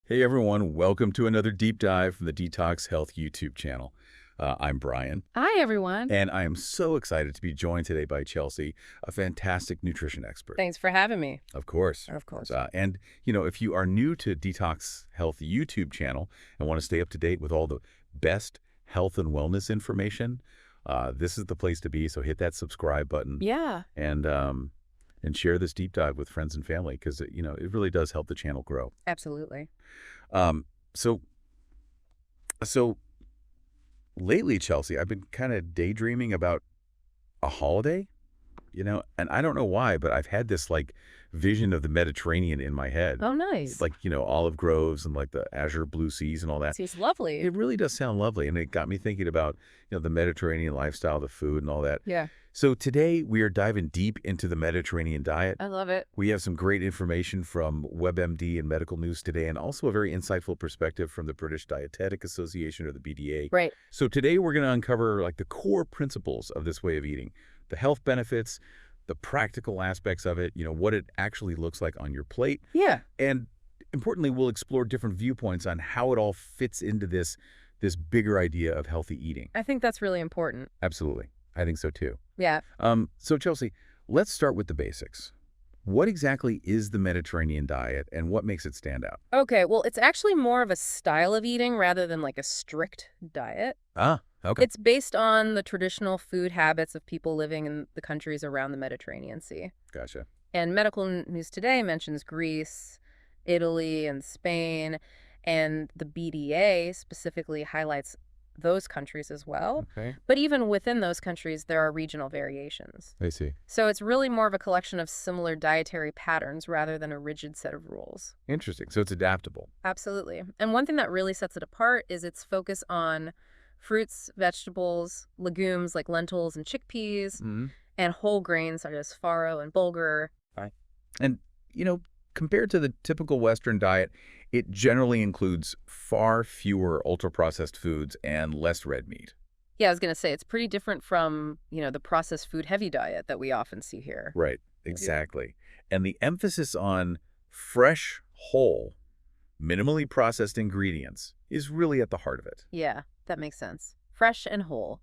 Hey everyone, welcome to another deep dive from the Detox Health YouTube channel. I'm Brian, Hi, everyone. and I am so excited to be joined today by Chelsea, a fantastic nutrition expert. Thanks for having me. Of course. Of course. If you are new to Detox Health YouTube channel and want to stay up to date with all the best health and wellness information, this is the place to be. So hit that subscribe button Yeah, and share this deep dive with friends and family because it really does help the channel grow. absolutely. Um, so so lately, Chelsea, I've been kind of daydreaming about a holiday, and I don't know why, but I've had this like vision of the Mediterranean in my head. Oh, nice. Like, olive groves and like the azure blue seas and all that. Seems lovely. It really does sound lovely. And it got me thinking about, the Mediterranean lifestyle, the food and all that. Yeah, So today we are diving deep into the Mediterranean diet. I love it. We have some great information from WebMD and Medical News Today, and also a very insightful perspective from the British Dietetic Association, or the BDA. Right. So today we're going to uncover like the core principles of this way of eating, the health benefits, the practical aspects of it, what it actually looks like on your plate. Yeah, And importantly, we'll explore different viewpoints on how it all fits into this bigger idea of healthy eating. I think that's really important. Absolutely. I think so too. Yeah. So Chelsea, let's start with the basics. What exactly is the Mediterranean diet and what makes it stand out? Okay, well, it's actually more of a style of eating rather than like a strict diet. Ah, okay. It's based on the traditional food habits of people living in the countries around the Mediterranean Sea. Gotcha. And Medical News Today mentions Greece, Italy, and Spain, and the BDA specifically highlights those countries as well. Okay. But even within those countries, there are regional variations. I see. So it's really more of a collection of similar dietary patterns rather than a rigid set of rules. Interesting. So it's adaptable. Absolutely. And one thing that really sets it apart is its focus on fruits, vegetables, legumes like lentils and chickpeas, Mm-hmm. and whole grains such as farro and bulgur. Right. And, compared to the typical Western diet, it generally includes far fewer ultra-processed foods and less red meat. Yeah, I was going to say it's pretty different from, the processed food heavy diet that we often see here. Right. Exactly. And the emphasis on fresh, whole, minimally processed ingredients is really at the heart of it. Yeah, that makes sense. Fresh and whole.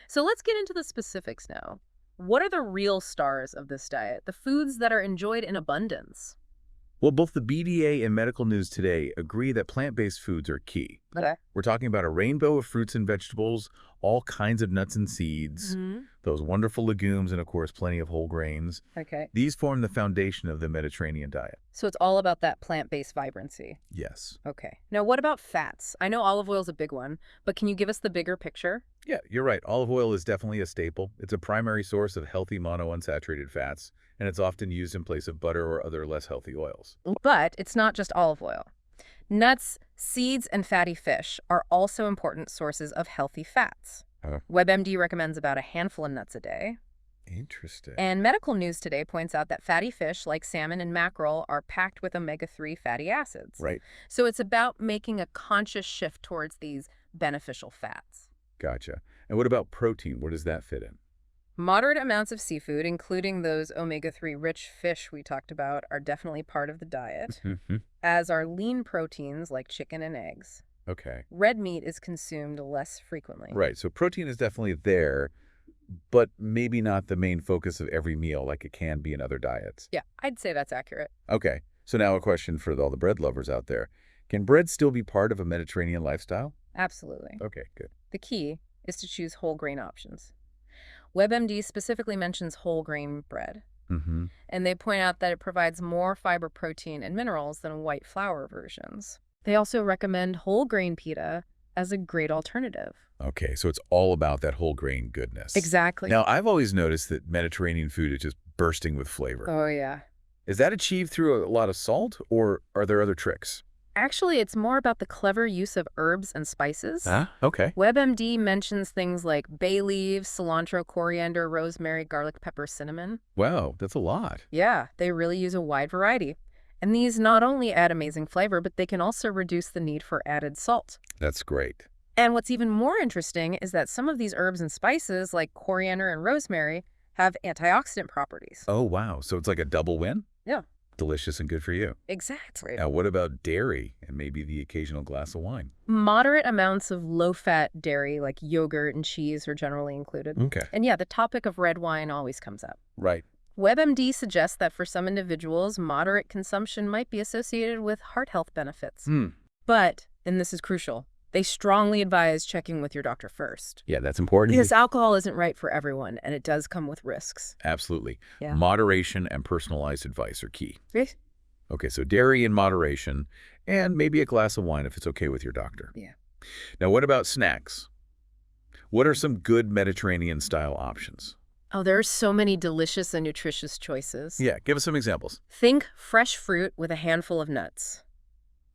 So let's get into the specifics now. What are the real stars of this diet? The foods that are enjoyed in abundance. Well, both the BDA and Medical News Today agree that plant-based foods are key. Okay. We're talking about a rainbow of fruits and vegetables, all kinds of nuts and seeds, those wonderful legumes, and of course, plenty of whole grains. Okay. These form the foundation of the Mediterranean diet. So it's all about that plant-based vibrancy. Yes. Okay. Now, what about fats? I know olive oil is a big one, but can you give us the bigger picture? Yeah, you're right. Olive oil is definitely a staple. It's a primary source of healthy monounsaturated fats, and it's often used in place of butter or other less healthy oils. But it's not just olive oil. Nuts, seeds, and fatty fish are also important sources of healthy fats. WebMD recommends about a handful of nuts a day. Interesting. And Medical News Today points out that fatty fish like salmon and mackerel are packed with omega-3 fatty acids. Right. So it's about making a conscious shift towards these beneficial fats. Gotcha. And what about protein? Where does that fit in? Moderate amounts of seafood, including those omega-3 rich fish we talked about, are definitely part of the diet, as are lean proteins like chicken and eggs. Okay. Red meat is consumed less frequently. Right. So protein is definitely there, but maybe not the main focus of every meal like it can be in other diets. Yeah, I'd say that's accurate. Okay. So now a question for all the bread lovers out there. Can bread still be part of a Mediterranean lifestyle? Absolutely. Okay, good. The key is to choose whole grain options. WebMD specifically mentions whole grain bread, Mm-hmm. and they point out that it provides more fiber, protein, and minerals than white flour versions. They also recommend whole grain pita as a great alternative. Okay, so it's all about that whole grain goodness. Exactly. Now, I've always noticed that Mediterranean food is just bursting with flavor. Oh, yeah. Is that achieved through a lot of salt, or are there other tricks? Actually, it's more about the clever use of herbs and spices. Okay. WebMD mentions things like bay leaves, cilantro, coriander, rosemary, garlic, pepper, cinnamon. Wow, that's a lot. Yeah, they really use a wide variety. And these not only add amazing flavor, but they can also reduce the need for added salt. That's great. And what's even more interesting is that some of these herbs and spices, like coriander and rosemary, have antioxidant properties. Oh, wow. So it's like a double win? Yeah. delicious and good for you. Exactly. Now, what about dairy and maybe the occasional glass of wine? Moderate amounts of low-fat dairy, like yogurt and cheese, are generally included. Okay. And yeah, the topic of red wine always comes up. Right. WebMD suggests that for some individuals, moderate consumption might be associated with heart health benefits. But, and this is crucial, they strongly advise checking with your doctor first. Yeah, that's important. Because alcohol isn't right for everyone, and it does come with risks. Absolutely. Yeah. Moderation and personalized advice are key. Yes. Okay, so dairy in moderation and maybe a glass of wine if it's okay with your doctor. Yeah. Now, what about snacks? What are some good Mediterranean-style options? Oh, there are so many delicious and nutritious choices. Yeah, give us some examples. Think fresh fruit with a handful of nuts.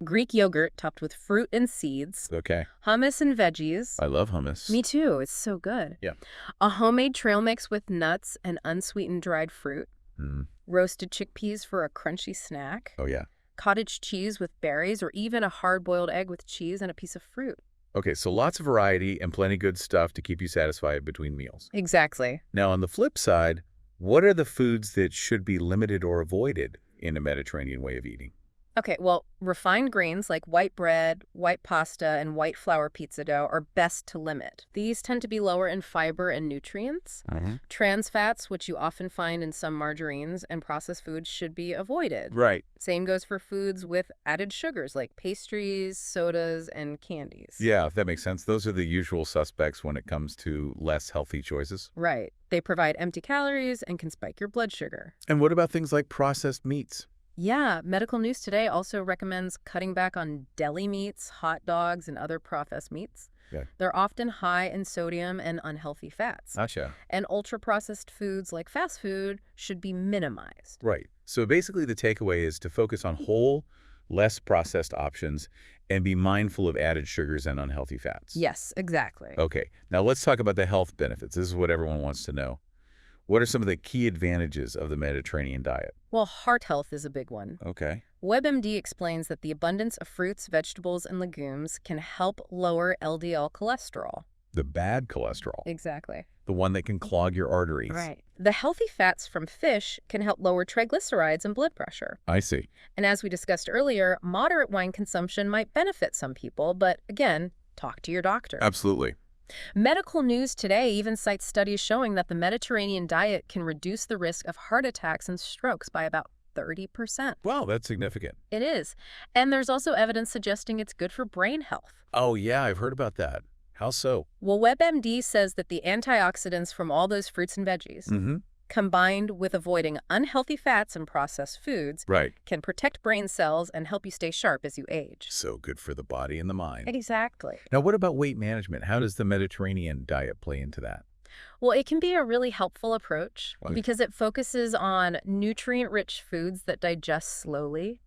Greek yogurt topped with fruit and seeds. Okay. Hummus and veggies. I love hummus. Me too. It's so good. Yeah. A homemade trail mix with nuts and unsweetened dried fruit. Roasted chickpeas for a crunchy snack. Oh, yeah. Cottage cheese with berries, or even a hard-boiled egg with cheese and a piece of fruit. Okay, so lots of variety and plenty good stuff to keep you satisfied between meals. Exactly. Now, on the flip side, what are the foods that should be limited or avoided in a Mediterranean way of eating? Okay, well, refined grains like white bread, white pasta, and white flour pizza dough are best to limit. These tend to be lower in fiber and nutrients. Trans fats, which you often find in some margarines and processed foods, should be avoided. Right. Same goes for foods with added sugars like pastries, sodas, and candies. Yeah, that makes sense. Those are the usual suspects when it comes to less healthy choices. Right. They provide empty calories and can spike your blood sugar. And what about things like processed meats? Yeah, Medical News Today also recommends cutting back on deli meats, hot dogs, and other processed meats. Yeah. They're often high in sodium and unhealthy fats. Gotcha. And ultra-processed foods like fast food should be minimized. Right. So basically the takeaway is to focus on whole, less processed options and be mindful of added sugars and unhealthy fats. Yes, exactly. Okay. Now let's talk about the health benefits. This is what everyone wants to know. What are some of the key advantages of the Mediterranean diet? Well, heart health is a big one. Okay. WebMD explains that the abundance of fruits, vegetables, and legumes can help lower LDL cholesterol. The bad cholesterol. Exactly. The one that can clog your arteries. Right. The healthy fats from fish can help lower triglycerides and blood pressure. I see. And as we discussed earlier, moderate wine consumption might benefit some people, but again, talk to your doctor. Absolutely. Medical News Today even cites studies showing that the Mediterranean diet can reduce the risk of heart attacks and strokes by about 30%. Wow, that's significant. It is. And there's also evidence suggesting it's good for brain health. Oh, yeah, I've heard about that. How so? Well, WebMD says that the antioxidants from all those fruits and veggies, combined with avoiding unhealthy fats and processed foods, Right. can protect brain cells and help you stay sharp as you age. So good for the body and the mind. Exactly. Now, what about weight management? How does the Mediterranean diet play into that? Well, it can be a really helpful approach Okay. because it focuses on nutrient-rich foods that digest slowly.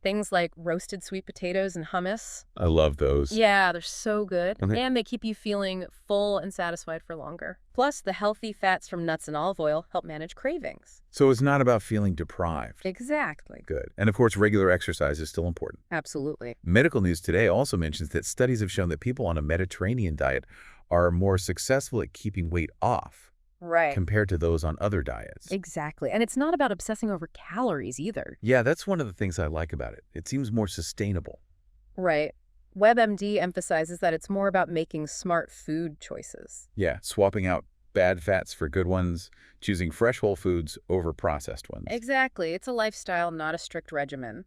Things like roasted sweet potatoes and hummus. I love those. Yeah, they're so good. Okay. And they keep you feeling full and satisfied for longer. Plus, the healthy fats from nuts and olive oil help manage cravings. So it's not about feeling deprived. Exactly. Good. And of course, regular exercise is still important. Absolutely. Medical News Today also mentions that studies have shown that people on a Mediterranean diet are more successful at keeping weight off Right. compared to those on other diets. Exactly. And it's not about obsessing over calories either. Yeah, that's one of the things I like about it. It seems more sustainable. Right. WebMD emphasizes that it's more about making smart food choices. Yeah, swapping out bad fats for good ones, choosing fresh whole foods over processed ones. Exactly. It's a lifestyle, not a strict regimen.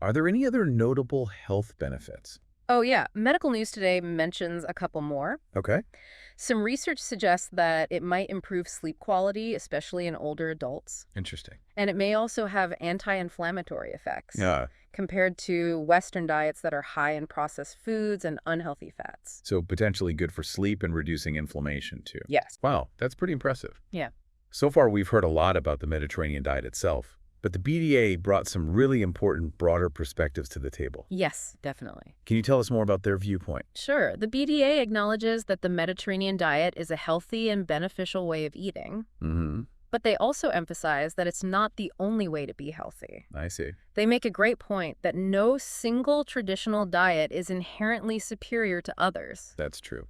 Are there any other notable health benefits? Oh, yeah. Medical News Today mentions a couple more. Okay. Some research suggests that it might improve sleep quality, especially in older adults. Interesting. And it may also have anti-inflammatory effects Yeah. compared to Western diets that are high in processed foods and unhealthy fats. So potentially good for sleep and reducing inflammation too. Yes. Wow, that's pretty impressive. Yeah. So far, we've heard a lot about the Mediterranean diet itself, but the BDA brought some really important, broader perspectives to the table. Yes, definitely. Can you tell us more about their viewpoint? Sure. The BDA acknowledges that the Mediterranean diet is a healthy and beneficial way of eating, but they also emphasize that it's not the only way to be healthy. I see. They make a great point that no single traditional diet is inherently superior to others. That's true.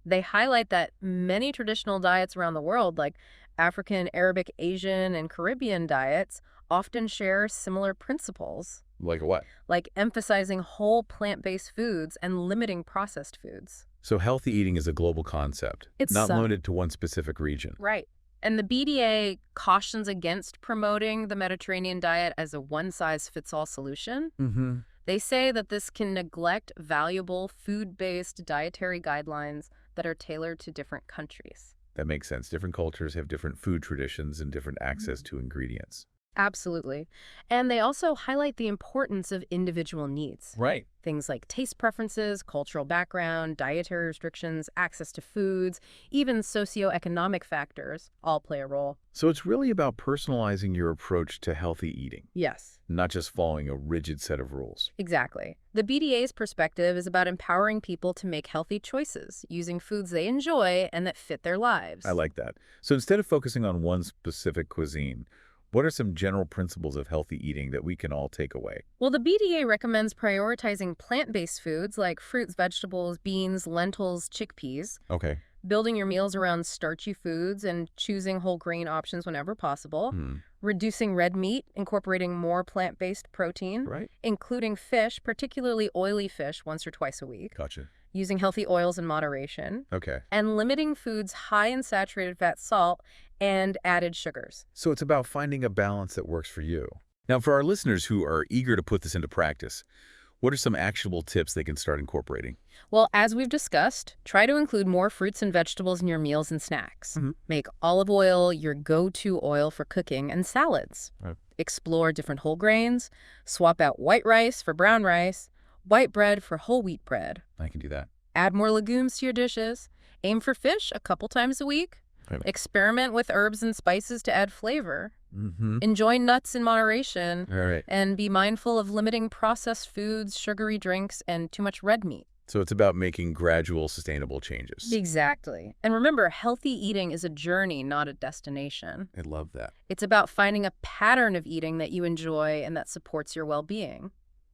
They highlight that many traditional diets around the world, like African, Arabic, Asian, and Caribbean diets, often share similar principles, Like what? like emphasizing whole plant-based foods and limiting processed foods. So healthy eating is a global concept, It's not limited to one specific region. right. And the BDA cautions against promoting the Mediterranean diet as a one-size-fits-all solution. Mm-hmm. They say that this can neglect valuable food-based dietary guidelines that are tailored to different countries. That makes sense. Different cultures have different food traditions and different access to ingredients. Absolutely. And they also highlight the importance of individual needs. Right. Things like taste preferences, cultural background, dietary restrictions, access to foods, even socioeconomic factors all play a role. So it's really about personalizing your approach to healthy eating, Yes, not just following a rigid set of rules. exactly. The BDA's perspective is about empowering people to make healthy choices, using foods they enjoy and that fit their lives. I like that. So instead of focusing on one specific cuisine, what are some general principles of healthy eating that we can all take away? Well, the BDA recommends prioritizing plant-based foods like fruits, vegetables, beans, lentils, chickpeas, Okay. building your meals around starchy foods and choosing whole grain options whenever possible, reducing red meat, incorporating more plant-based protein, Right. including fish, particularly oily fish, once or twice a week, Gotcha. using healthy oils in moderation, Okay. and limiting foods high in saturated fat, salt, and added sugars. So it's about finding a balance that works for you. Now, for our listeners who are eager to put this into practice, what are some actionable tips they can start incorporating? Well, as we've discussed, try to include more fruits and vegetables in your meals and snacks. Make olive oil your go-to oil for cooking and salads. Right. Explore different whole grains. Swap out white rice for brown rice. White bread for whole wheat bread. I can do that. Add more legumes to your dishes. Aim for fish a couple times a week. Right. Experiment with herbs and spices to add flavor. Mm-hmm. Enjoy nuts in moderation. All right. And be mindful of limiting processed foods, sugary drinks, and too much red meat. So it's about making gradual, sustainable changes. Exactly. And remember, healthy eating is a journey, not a destination. I love that. It's about finding a pattern of eating that you enjoy and that supports your well-being.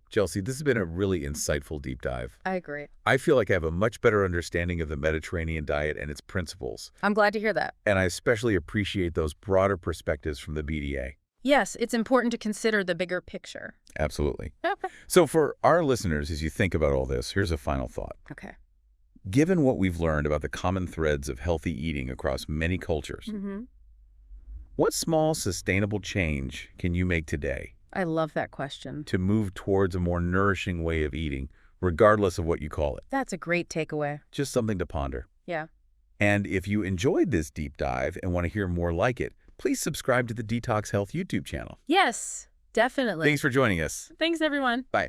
Chelsea, this has been a really insightful deep dive. I agree. I feel like I have a much better understanding of the Mediterranean diet and its principles, I'm glad to hear that. and I especially appreciate those broader perspectives from the BDA. Yes, it's important to consider the bigger picture. Absolutely. Okay. So for our listeners, as you think about all this, here's a final thought. Okay. Given what we've learned about the common threads of healthy eating across many cultures, what small, sustainable change can you make today I love that question. to move towards a more nourishing way of eating, regardless of what you call it? That's a great takeaway. Just something to ponder. Yeah. And if you enjoyed this deep dive and want to hear more like it, please subscribe to the Detox Health YouTube channel. Yes, definitely. Thanks for joining us. Thanks, everyone. Bye.